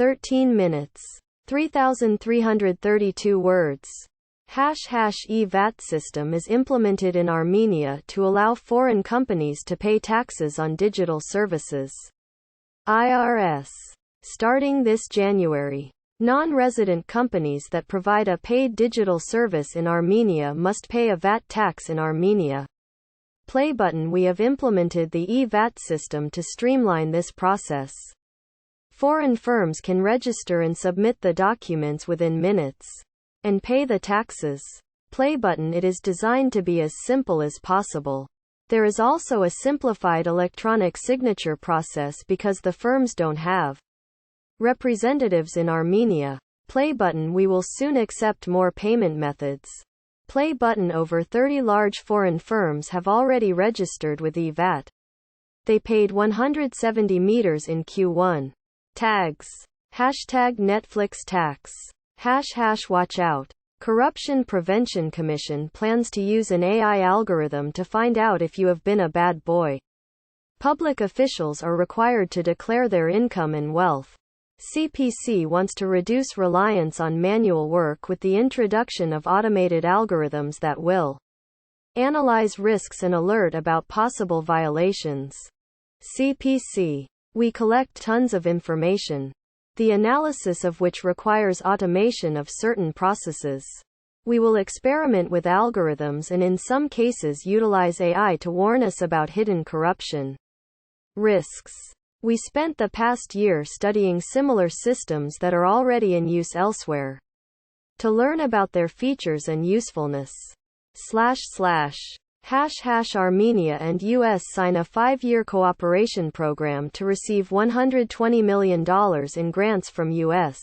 13 minutes. 3,332 words. E-VAT system is implemented in Armenia to allow foreign companies to pay taxes on digital services. IRS. Starting this January, non-resident companies that provide a paid digital service in Armenia must pay a VAT tax in Armenia. Play button. We have implemented the e-VAT system to streamline this process. Foreign firms can register and submit the documents within minutes and pay the taxes. Play button. It is designed to be as simple as possible. There is also a simplified electronic signature process because the firms don't have representatives in Armenia. Play button. We will soon accept more payment methods. Play button. Over 30 large foreign firms have already registered with e-VAT. They paid 170 meters in Q1. Tags. Hashtag Netflix tax. Watch out. Corruption Prevention Commission plans to use an AI algorithm to find out if you have been a bad boy. Public officials are required to declare their income and wealth. CPC wants to reduce reliance on manual work with the introduction of automated algorithms that will analyze risks and alert about possible violations. CPC. We collect tons of information, the analysis of which requires automation of certain processes. We will experiment with algorithms and in some cases utilize AI to warn us about hidden corruption risks. We spent the past year studying similar systems that are already in use elsewhere to learn about their features and usefulness. Armenia and U.S. sign a 5-year cooperation program to receive $120 million in grants from U.S.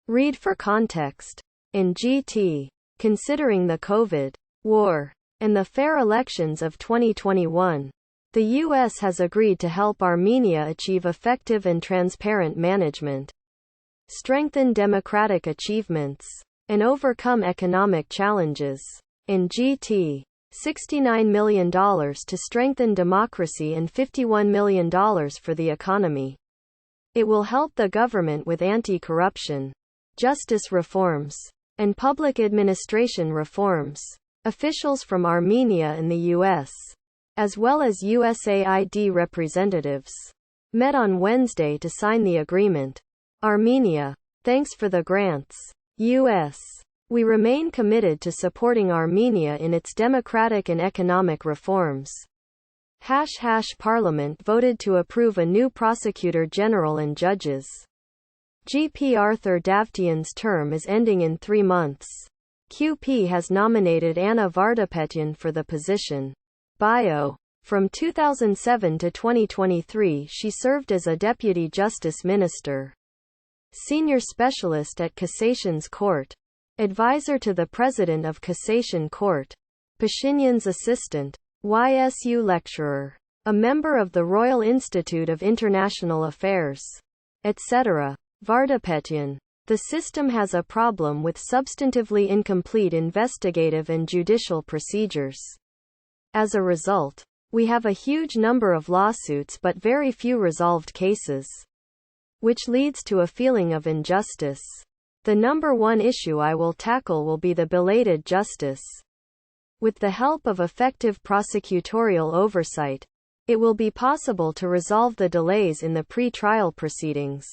Read for context. In GT. Considering the COVID war and the fair elections of 2021, the U.S. has agreed to help Armenia achieve effective and transparent management, strengthen democratic achievements, and overcome economic challenges. In GT. $69 million to strengthen democracy and $51 million for the economy. It will help the government with anti-corruption, justice reforms, and public administration reforms. Officials from Armenia and the U.S., as well as USAID representatives, met on Wednesday to sign the agreement. Armenia. Thanks for the grants. U.S. We remain committed to supporting Armenia in its democratic and economic reforms. Parliament voted to approve a new prosecutor general and judges. GP Arthur Davtyan's term is ending in 3 months. QP has nominated Anna Vardapetyan for the position. Bio. From 2007 to 2023 she served as a deputy justice minister, senior specialist at Cassation's Court, advisor to the President of Cassation Court, Pashinyan's assistant, YSU lecturer, a member of the Royal Institute of International Affairs, etc. Vardapetyan. The system has a problem with substantively incomplete investigative and judicial procedures. As a result, we have a huge number of lawsuits but very few resolved cases, which leads to a feeling of injustice. The number one issue I will tackle will be the belated justice. With the help of effective prosecutorial oversight, it will be possible to resolve the delays in the pre-trial proceedings.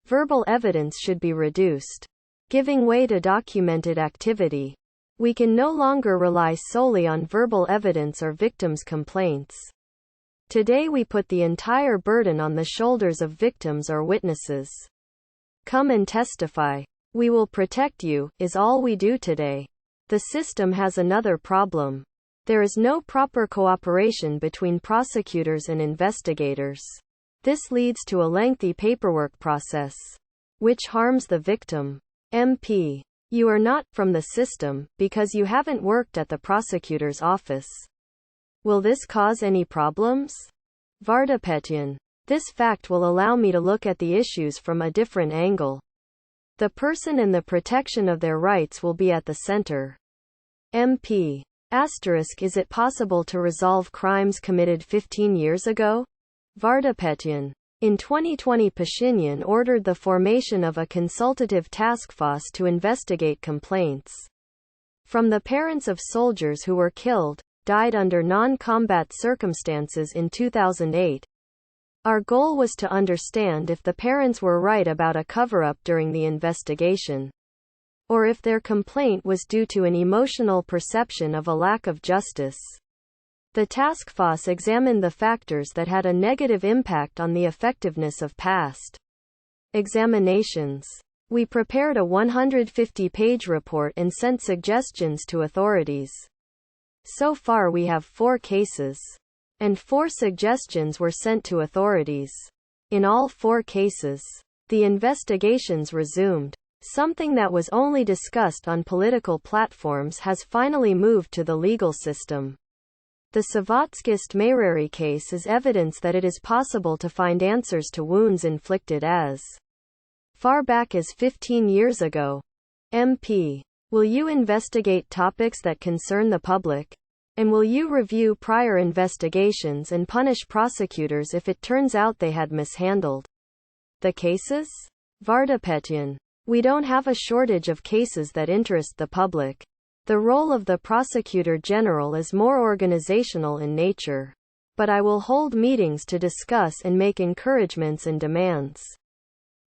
Verbal evidence should be reduced, giving way to documented activity. We can no longer rely solely on verbal evidence or victims' complaints. Today we put the entire burden on the shoulders of victims or witnesses. Come and testify. We will protect you, is all we do today. The system has another problem. There is no proper cooperation between prosecutors and investigators. This leads to a lengthy paperwork process, which harms the victim. MP. You are not from the system because you haven't worked at the prosecutor's office. Will this cause any problems? Vardapetyan. This fact will allow me to look at the issues from a different angle. The person and the protection of their rights will be at the center. MP. Is it possible to resolve crimes committed 15 years ago? Vardapetyan. In 2020, Pashinyan ordered the formation of a consultative task force to investigate complaints from the parents of soldiers who were killed, died under non-combat circumstances in 2008. Our goal was to understand if the parents were right about a cover-up during the investigation, or if their complaint was due to an emotional perception of a lack of justice. The task force examined the factors that had a negative impact on the effectiveness of past examinations. We prepared a 150-page report and sent suggestions to authorities. So far we have 4 cases, and 4 suggestions were sent to authorities. In all 4 cases, the investigations resumed. Something that was only discussed on political platforms has finally moved to the legal system. The Savotskist Mayrari case is evidence that it is possible to find answers to wounds inflicted as far back as 15 years ago. MP. Will you investigate topics that concern the public? And will you review prior investigations and punish prosecutors if it turns out they had mishandled the cases? Vardapetyan. We don't have a shortage of cases that interest the public. The role of the Prosecutor General is more organizational in nature. But I will hold meetings to discuss and make encouragements and demands.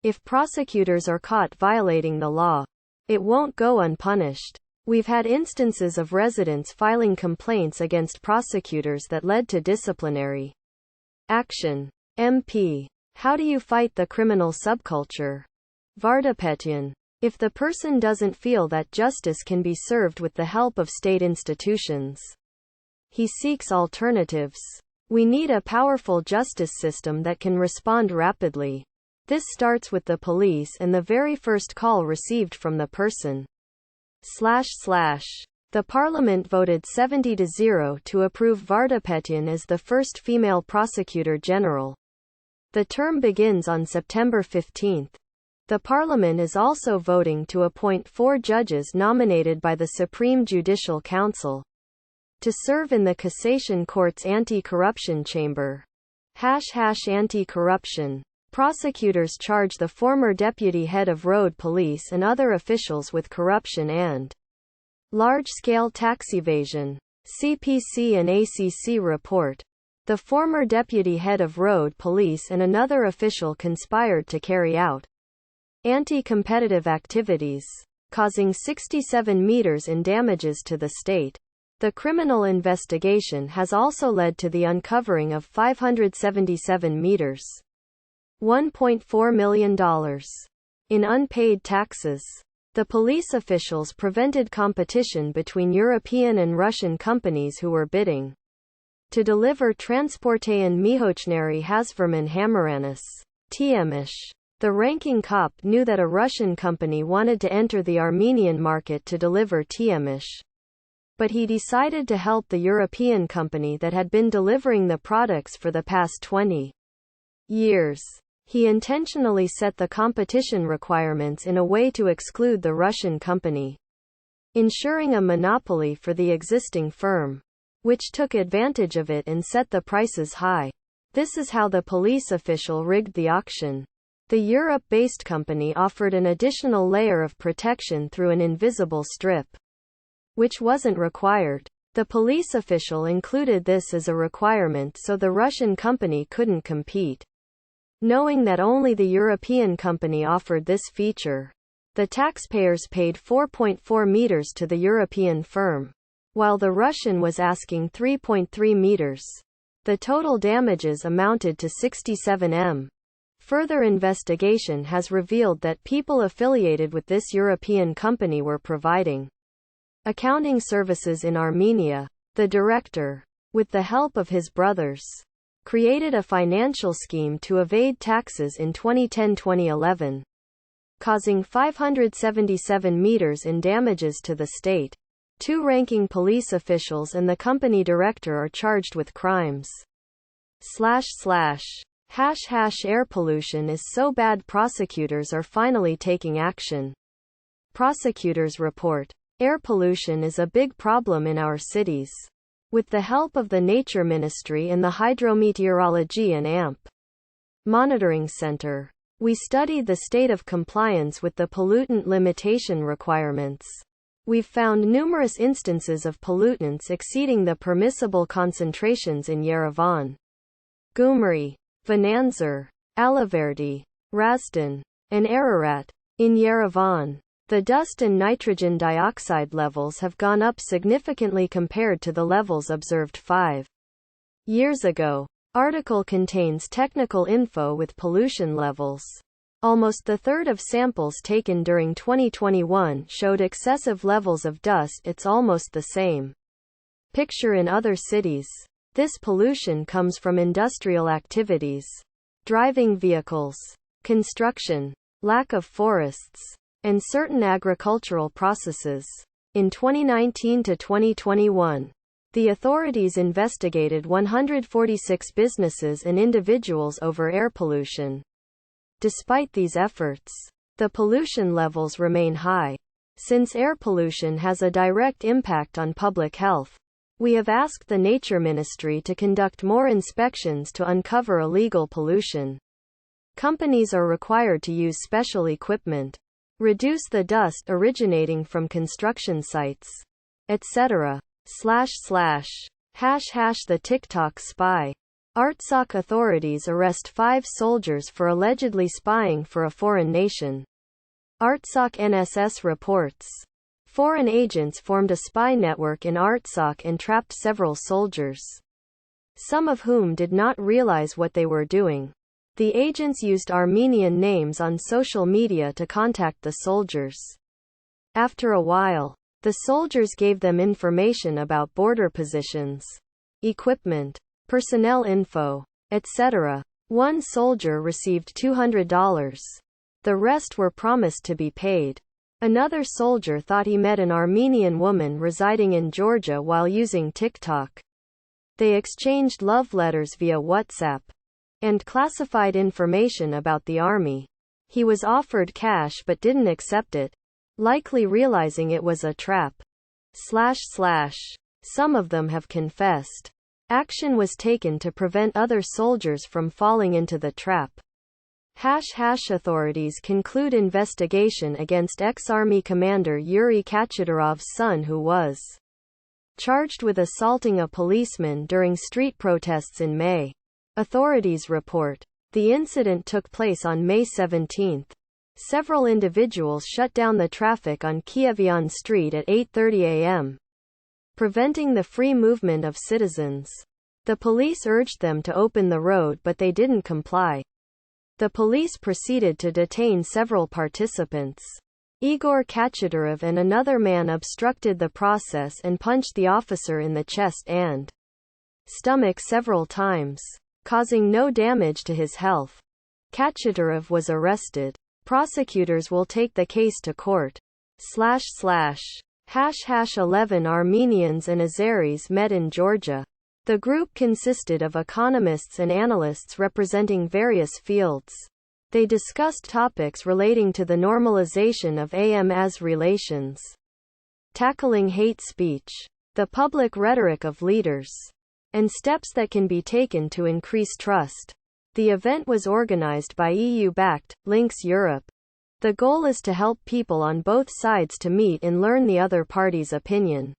If prosecutors are caught violating the law, it won't go unpunished. We've had instances of residents filing complaints against prosecutors that led to disciplinary action. MP. How do you fight the criminal subculture? Vardapetyan. If the person doesn't feel that justice can be served with the help of state institutions, he seeks alternatives. We need a powerful justice system that can respond rapidly. This starts with the police and the very first call received from the person. The parliament voted 70-0 to approve Vardapetyan as the first female prosecutor general. The term begins on September 15. The parliament is also voting to appoint 4 judges nominated by the Supreme Judicial Council to serve in the Cassation Court's anti-corruption chamber. Anti-corruption. Prosecutors charge the former deputy head of road police and other officials with corruption and large-scale tax evasion. CPC and ACC report. The former deputy head of road police and another official conspired to carry out anti-competitive activities, causing 67 meters in damages to the state. The criminal investigation has also led to the uncovering of 577 meters, $1.4 million, in unpaid taxes. The police officials prevented competition between European and Russian companies who were bidding to deliver Transportayan Mihochnary Hazverman Hamaranis, TMish. The ranking cop knew that a Russian company wanted to enter the Armenian market to deliver TMish. But he decided to help the European company that had been delivering the products for the past 20 years. He intentionally set the competition requirements in a way to exclude the Russian company, ensuring a monopoly for the existing firm, which took advantage of it and set the prices high. This is how the police official rigged the auction. The Europe-based company offered an additional layer of protection through an invisible strip, which wasn't required. The police official included this as a requirement so the Russian company couldn't compete. Knowing that only the European company offered this feature, the taxpayers paid 4.4 meters to the European firm, while the Russian was asking 3.3 meters. The total damages amounted to 67 m. Further investigation has revealed that people affiliated with this European company were providing accounting services in Armenia. The director, with the help of his brothers, created a financial scheme to evade taxes in 2010-2011, causing 577 meters in damages to the state. 2 ranking police officials and the company director are charged with crimes. Air pollution is so bad prosecutors are finally taking action. Prosecutors report. Air pollution is a big problem in our cities. With the help of the Nature Ministry and the Hydrometeorology and AMP, Monitoring Center. We studied the state of compliance with the pollutant limitation requirements. We've found numerous instances of pollutants exceeding the permissible concentrations in Yerevan, Gyumri, Vananzer, Alaverdi, Razdan, and Ararat. In Yerevan, the dust and nitrogen dioxide levels have gone up significantly compared to the levels observed 5 years ago. Article contains technical info with pollution levels. Almost the third of samples taken during 2021 showed excessive levels of dust. It's almost the same picture in other cities. This pollution comes from industrial activities, driving vehicles, construction, lack of forests, and certain agricultural processes. In 2019 to 2021, the authorities investigated 146 businesses and individuals over air pollution. Despite these efforts, the pollution levels remain high. Since air pollution has a direct impact on public health, we have asked the Nature Ministry to conduct more inspections to uncover illegal pollution. Companies are required to use special equipment, reduce the dust originating from construction sites, etc. // The TikTok spy. Artsakh authorities arrest 5 soldiers for allegedly spying for a foreign nation. Artsakh NSS reports. Foreign agents formed a spy network in Artsakh and trapped several soldiers, some of whom did not realize what they were doing. The agents used Armenian names on social media to contact the soldiers. After a while, the soldiers gave them information about border positions, equipment, personnel info, etc. One soldier received $200. The rest were promised to be paid. Another soldier thought he met an Armenian woman residing in Georgia while using TikTok. They exchanged love letters via WhatsApp and classified information about the army. He was offered cash but didn't accept it, likely realizing it was a trap. / Some of them have confessed. Action was taken to prevent other soldiers from falling into the trap. / Authorities conclude investigation against ex-army commander Yuri Kachedarov's son, who was charged with assaulting a policeman during street protests in May. Authorities report. The incident took place on May 17. Several individuals shut down the traffic on Kievian Street at 8:30 a.m., preventing the free movement of citizens. The police urged them to open the road but they didn't comply. The police proceeded to detain several participants. Igor Kachedarov and another man obstructed the process and punched the officer in the chest and stomach several times, causing no damage to his health. Kachedarov was arrested. Prosecutors will take the case to court. / 11 Armenians and Azeris met in Georgia. The group consisted of economists and analysts representing various fields. They discussed topics relating to the normalization of AMAZ relations, tackling hate speech, the public rhetoric of leaders, and steps that can be taken to increase trust. The event was organized by EU-backed Links Europe. The goal is to help people on both sides to meet and learn the other party's opinion.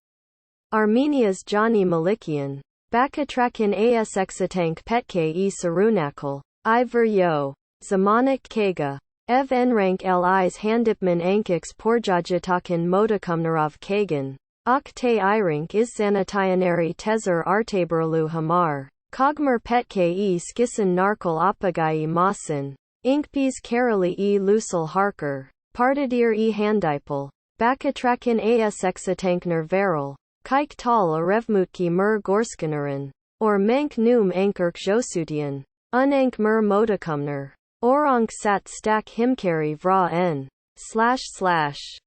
Armenia's Johnny Malikian. Bakatrakin asexatank petke e sarunakal. Ivor Yo. Zamanik Kaga. Ev Enrank Li's Handipman Ankix Porjajitakin Modakumnarov Kagan. Okte Irink is Zanatayanari Tezer Artaberlu Hamar. Kogmer Petke e Skisan Narkal Apagai Masin. Inkpis Karali e Lusal Harker. Partadir e Handipal. Bakatrakin asexatankner Veral. Kike Tal Arevmutki Mer Gorskanaran. Or Menk Num Ankirk Josutian. Unank Mer Modakumner. Orank Sat Stak Himkari Vra N.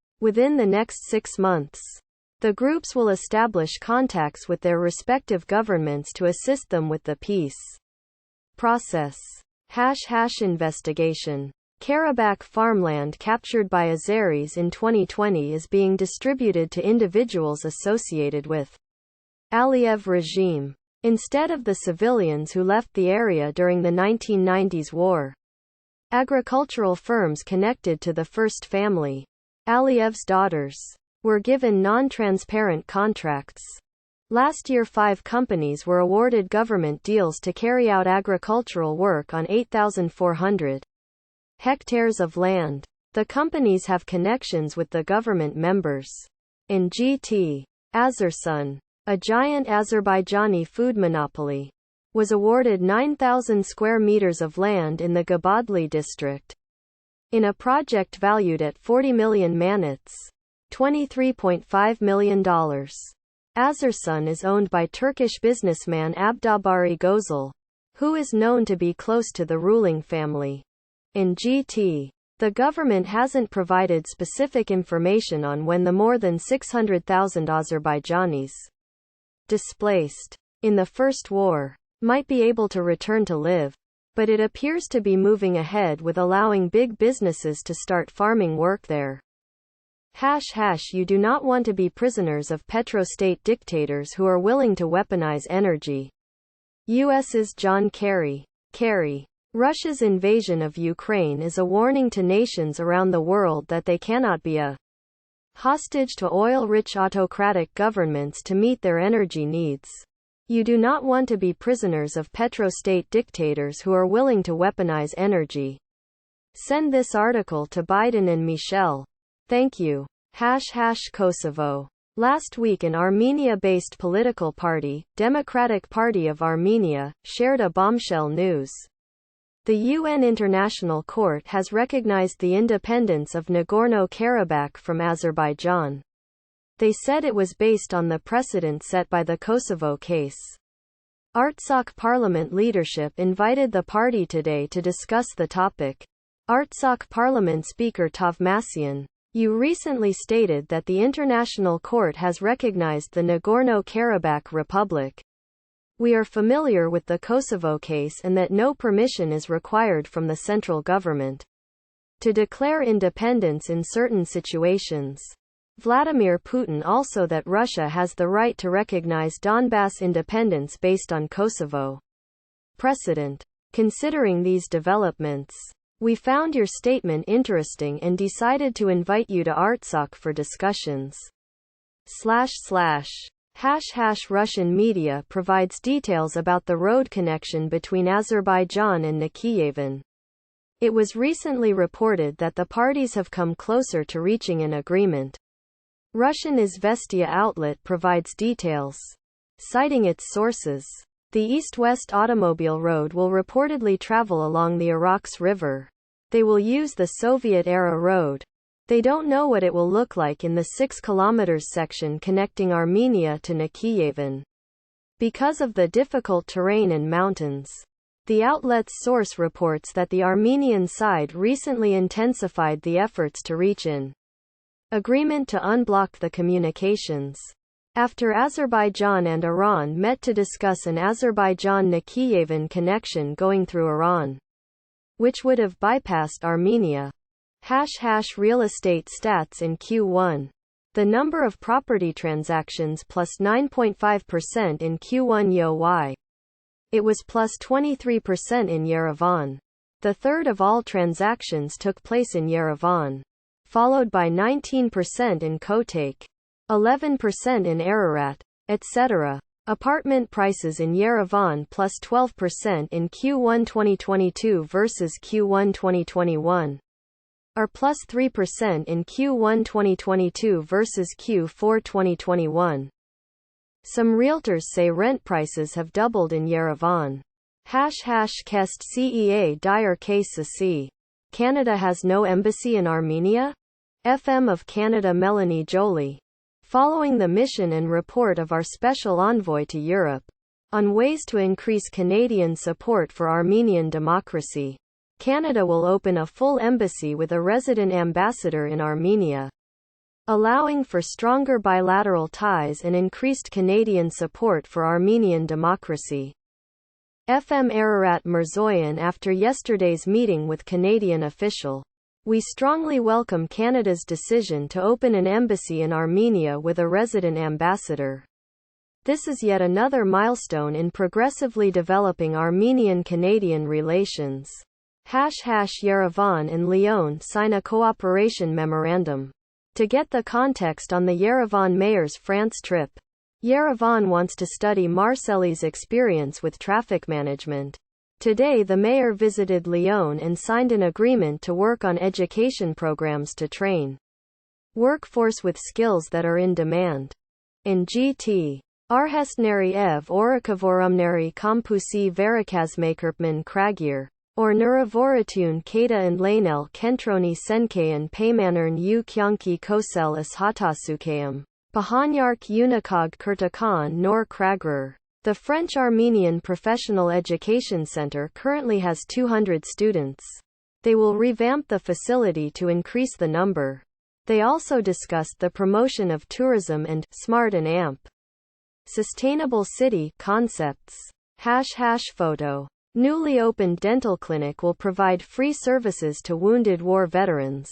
/ Within the next 6 months, the groups will establish contacts with their respective governments to assist them with the peace process. / Investigation. Karabakh farmland captured by Azeris in 2020 is being distributed to individuals associated with Aliyev regime. instead of the civilians who left the area during the 1990s war. Agricultural firms connected to the first family, Aliyev's daughters, were given non-transparent contracts. Last year 5 companies were awarded government deals to carry out agricultural work on 8,400 hectares of land. The companies have connections with the government members. In GT, Azersun, a giant Azerbaijani food monopoly, was awarded 9,000 square meters of land in the Gabadli district. In a project valued at 40 million manats, $23.5 million. Azersun is owned by Turkish businessman Abdabari Gözel, who is known to be close to the ruling family. In GT, the government hasn't provided specific information on when the more than 600,000 Azerbaijanis displaced in the First War might be able to return to live, but it appears to be moving ahead with allowing big businesses to start farming work there. You do not want to be prisoners of petrostate dictators who are willing to weaponize energy. U.S.'s John Kerry. Russia's invasion of Ukraine is a warning to nations around the world that they cannot be a hostage to oil-rich autocratic governments to meet their energy needs. You do not want to be prisoners of petrostate dictators who are willing to weaponize energy. Send this article to Biden and Michel. Thank you. Kosovo. Last week an Armenia-based political party, Democratic Party of Armenia, shared a bombshell news. The UN International Court has recognized the independence of Nagorno-Karabakh from Azerbaijan. They said it was based on the precedent set by the Kosovo case. Artsakh parliament leadership invited the party today to discuss the topic. Artsakh parliament speaker Tovmasyan, you recently stated that the International Court has recognized the Nagorno-Karabakh Republic. We are familiar with the Kosovo case and that no permission is required from the central government to declare independence in certain situations. Vladimir Putin also that Russia has the right to recognize Donbass independence based on Kosovo precedent. Considering these developments, we found your statement interesting and decided to invite you to Artsakh for discussions. Russian media provides details about the road connection between Azerbaijan and Nikhiyevan. It was recently reported that the parties have come closer to reaching an agreement. Russian Izvestia outlet provides details, citing its sources. The east-west automobile road will reportedly travel along the Arax River. They will use the Soviet-era road. They don't know what it will look like in the 6 km section connecting Armenia to Nikhiyevan, because of the difficult terrain and mountains. The outlet's source reports that the Armenian side recently intensified the efforts to reach an agreement to unblock the communications. After Azerbaijan and Iran met to discuss an Azerbaijan-Nikhiyevan connection going through Iran, which would have bypassed Armenia. Real estate stats in Q1. The number of property transactions plus 9.5% in Q1 YoY. It was plus 23% in Yerevan. The third of all transactions took place in Yerevan, followed by 19% in Kotek, 11% in Ararat, etc. Apartment prices in Yerevan plus 12% in Q1 2022 versus Q1 2021. Are plus 3% in Q1 2022 versus Q4 2021. Some realtors say rent prices have doubled in Yerevan. Kest CEA dire case C. Canada has no embassy in Armenia? FM of Canada Melanie Joly. Following the mission and report of our special envoy to Europe on ways to increase Canadian support for Armenian democracy, Canada will open a full embassy with a resident ambassador in Armenia, allowing for stronger bilateral ties and increased Canadian support for Armenian democracy. FM Ararat Mirzoyan after yesterday's meeting with Canadian official. We strongly welcome Canada's decision to open an embassy in Armenia with a resident ambassador. This is yet another milestone in progressively developing Armenian-Canadian relations. Yerevan and Lyon sign a cooperation memorandum. To get the context on the Yerevan mayor's France trip, Yerevan wants to study Marceli's experience with traffic management. Today the mayor visited Lyon and signed an agreement to work on education programs to train workforce with skills that are in demand. In GT. Arhestneri ev orikovorumneri kompusi verikazmakerpman kragier, or Nuravoratun Kata and Lanel Kentroni Senkayan Paymanern U Kyanki Kosel Ashatasukayam, Bahanyark Unikog Kurtakan Nor Kragrer. The French Armenian Professional Education Center currently has 200 students. They will revamp the facility to increase the number. They also discussed the promotion of tourism and smart and AMP sustainable city concepts. Photo. Newly opened dental clinic will provide free services to wounded war veterans.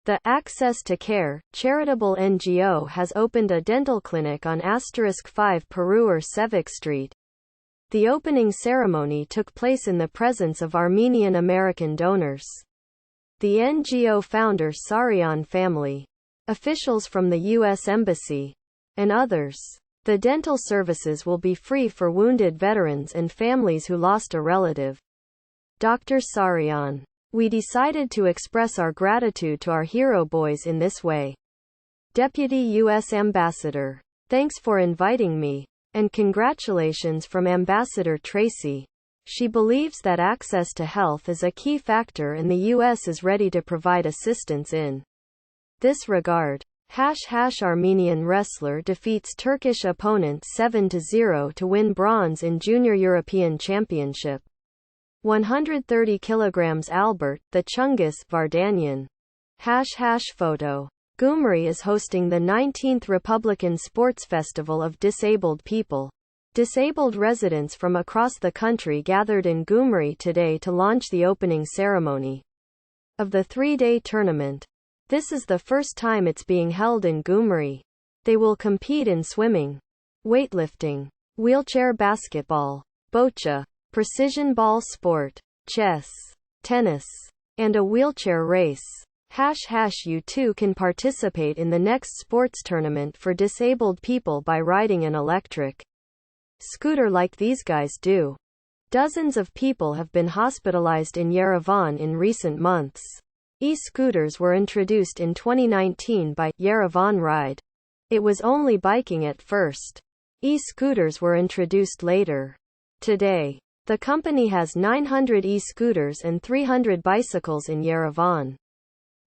The Access to Care charitable NGO has opened a dental clinic on *5 Peruer Sevik Street. The opening ceremony took place in the presence of Armenian American donors. The NGO founder Saryan family, officials from the U.S. Embassy, and others. The dental services will be free for wounded veterans and families who lost a relative. Dr. Saryan. We decided to express our gratitude to our hero boys in this way. Deputy U.S. Ambassador. Thanks for inviting me. And congratulations from Ambassador Tracy. She believes that access to health is a key factor and the U.S. is ready to provide assistance in this regard. Armenian wrestler defeats Turkish opponent 7-0 to win bronze in Junior European Championship. 130 kilograms Albert, the Chungus, Vardanyan. Photo. Gyumri is hosting the 19th Republican Sports Festival of Disabled People. Disabled residents from across the country gathered in Gyumri today to launch the opening ceremony of the 3-day tournament. This is the first time it's being held in Gyumri. They will compete in swimming, weightlifting, wheelchair basketball, bocce, precision ball sport, chess, tennis, and a wheelchair race. You too can participate in the next sports tournament for disabled people by riding an electric scooter like these guys do. Dozens of people have been hospitalized in Yerevan in recent months. E-scooters were introduced in 2019 by Yerevan Ride. It was only biking at first. E-scooters were introduced later. Today, the company has 900 e-scooters and 300 bicycles in Yerevan.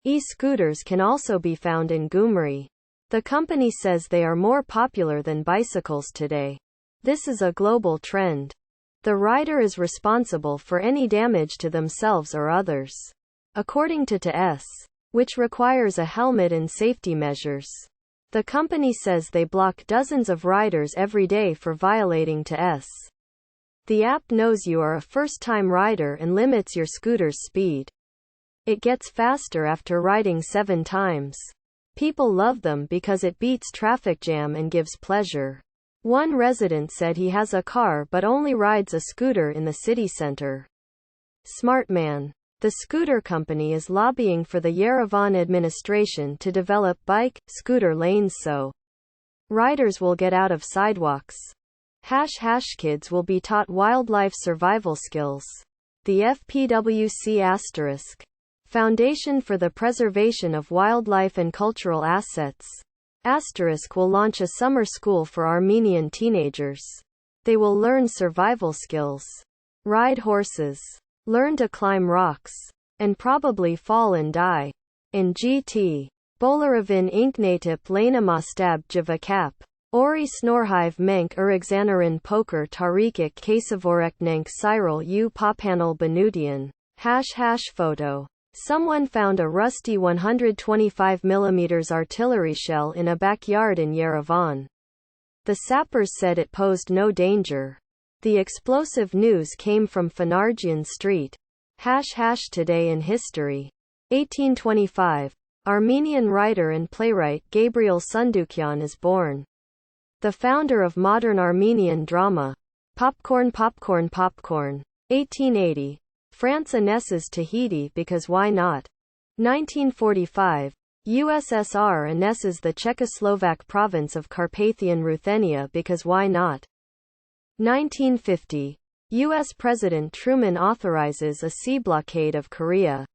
E-scooters can also be found in Gyumri. The company says they are more popular than bicycles today. This is a global trend. The rider is responsible for any damage to themselves or others. According to TS, which requires a helmet and safety measures. The company says they block dozens of riders every day for violating TS. The app knows you are a first-time rider and limits your scooter's speed. It gets faster after riding 7 times. People love them because it beats traffic jam and gives pleasure. One resident said he has a car but only rides a scooter in the city center. Smartman. The scooter company is lobbying for the Yerevan administration to develop bike, scooter lanes so riders will get out of sidewalks. Kids will be taught wildlife survival skills. The FPWC*, Foundation for the Preservation of Wildlife and Cultural Assets, will launch a summer school for Armenian teenagers. They will learn survival skills, ride horses, learn to climb rocks, and probably fall and die. In GT. Bolaravin Inknatip Lanamastab Javakap. Ori Snorhive Menk Urixanarin Poker Tarikik Kasavoreknenk Cyril U Papanel Benudian. Photo. Someone found a rusty 125mm artillery shell in a backyard in Yerevan. The sappers said it posed no danger. The explosive news came from Fanarjian Street. Today in history. 1825. Armenian writer and playwright Gabriel Sundukyan is born. The founder of modern Armenian drama. Popcorn, popcorn, popcorn. 1880. France annesses Tahiti because why not? 1945. USSR annesses the Czechoslovak province of Carpathian Ruthenia because why not? 1950. U.S. President Truman authorizes a sea blockade of Korea.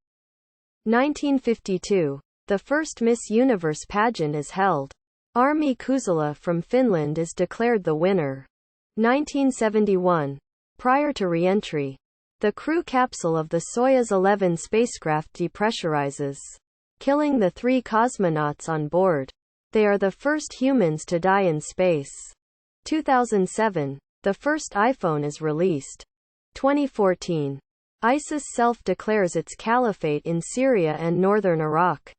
1952. The first Miss Universe pageant is held. Armi Kuzala from Finland is declared the winner. 1971. Prior to re-entry, the crew capsule of the Soyuz 11 spacecraft depressurizes, killing the 3 cosmonauts on board. They are the first humans to die in space. 2007. The first iPhone is released. 2014. ISIS self-declares its caliphate in Syria and northern Iraq.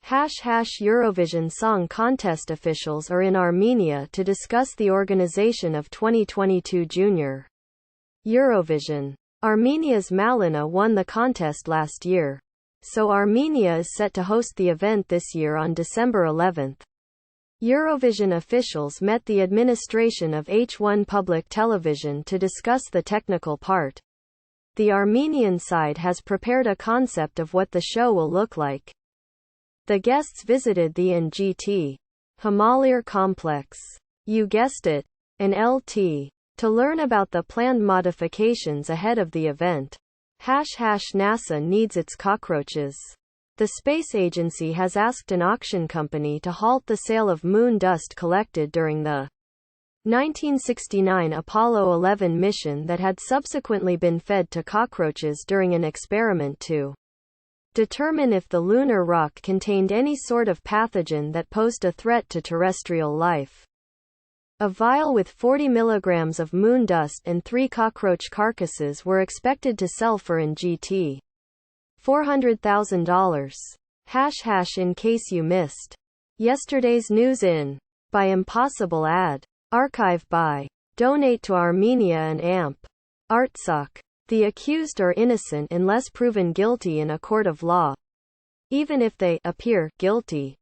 Eurovision Song Contest officials are in Armenia to discuss the organization of 2022 Junior Eurovision. Armenia's Malina won the contest last year, so Armenia is set to host the event this year on December 11. Eurovision officials met the administration of H1 Public Television to discuss the technical part. The Armenian side has prepared a concept of what the show will look like. The guests visited the NGT Himalaya complex. You guessed it, an LT. To learn about the planned modifications ahead of the event. NASA needs its cockroaches. The space agency has asked an auction company to halt the sale of moon dust collected during the 1969 Apollo 11 mission that had subsequently been fed to cockroaches during an experiment to determine if the lunar rock contained any sort of pathogen that posed a threat to terrestrial life. A vial with 40 milligrams of moon dust and 3 cockroach carcasses were expected to sell for NGT $400,000. In case you missed yesterday's news by Impossible Ad. Archive by. Donate to Armenia and AMP. Artsakh. The accused are innocent unless proven guilty in a court of law. Even if they appear guilty,